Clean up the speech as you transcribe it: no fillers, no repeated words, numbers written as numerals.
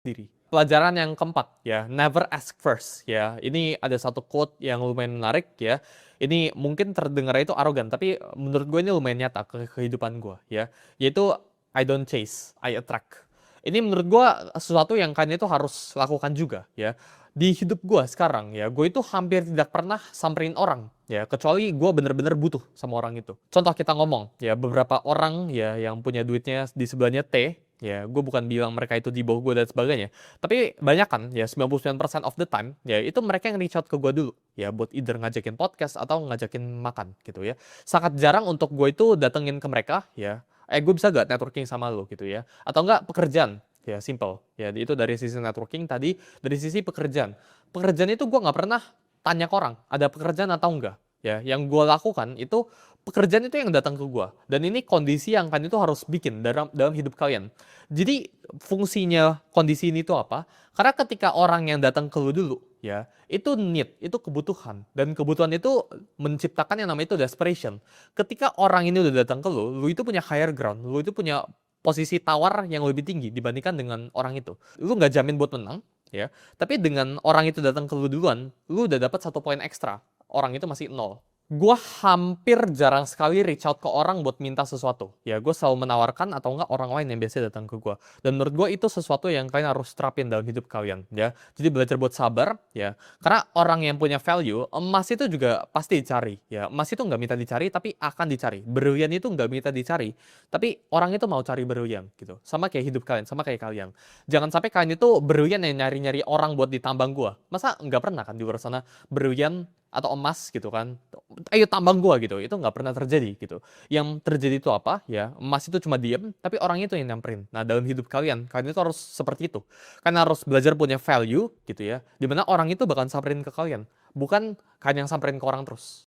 diri. Pelajaran yang keempat ya, never ask first ya. Ini ada satu quote yang lumayan menarik ya. Ini mungkin terdengar itu arogan, tapi menurut gue ini lumayan nyata ke kehidupan gue ya. Yaitu I don't chase, I attract. Ini menurut gue sesuatu yang kalian itu harus lakukan juga ya. Di hidup gue sekarang ya, gue itu hampir tidak pernah samperin orang ya, kecuali gue bener-bener butuh sama orang itu. Contoh kita ngomong ya, beberapa orang ya yang punya duitnya di sebelahnya T, ya gue bukan bilang mereka itu di bawah gue dan sebagainya, tapi banyak kan ya 99% of the time ya itu mereka yang reach out ke gue dulu ya buat either ngajakin podcast atau ngajakin makan gitu ya. Sangat jarang untuk gue itu datengin ke mereka ya, gue bisa gak networking sama lo gitu ya, atau enggak pekerjaan ya, simple ya. Itu dari sisi networking tadi. Dari sisi pekerjaan itu gue nggak pernah tanya ke orang ada pekerjaan atau enggak ya. Yang gue lakukan itu pekerjaan itu yang datang ke gue, dan ini kondisi yang kalian itu harus bikin dalam hidup kalian. Jadi fungsinya kondisi ini tuh apa? Karena ketika orang yang datang ke lu dulu ya, itu need, itu kebutuhan, dan kebutuhan itu menciptakan yang namanya itu desperation. Ketika orang ini udah datang ke lu itu punya higher ground, lu itu punya posisi tawar yang lebih tinggi dibandingkan dengan orang itu. Lu nggak jamin buat menang ya, tapi dengan orang itu datang ke lu duluan, lu udah dapat 1 poin ekstra. Orang itu masih nol. Gue hampir jarang sekali reach out ke orang buat minta sesuatu. Ya, gue selalu menawarkan atau enggak orang lain yang biasa datang ke gue. Dan menurut gue itu sesuatu yang kalian harus terapin dalam hidup kalian. Ya, jadi belajar buat sabar. Ya, karena orang yang punya value, emas itu juga pasti dicari. Ya, emas itu nggak minta dicari, tapi akan dicari. Berlian itu nggak minta dicari, tapi orang itu mau cari berlian gitu. Sama kayak hidup kalian, sama kayak kalian. Jangan sampai kalian itu berlian yang nyari-nyari orang buat ditambang gue. Masa nggak pernah kan di luar sana berlian atau emas gitu kan, ayo tambang gua gitu, itu nggak pernah terjadi gitu. Yang terjadi itu apa ya, emas itu cuma diem tapi orang itu yang nyamperin. Nah, dalam hidup kalian kalian itu harus seperti itu. Kalian harus belajar punya value gitu ya, dimana orang itu bakal samperin ke kalian, bukan kalian yang samperin ke orang terus.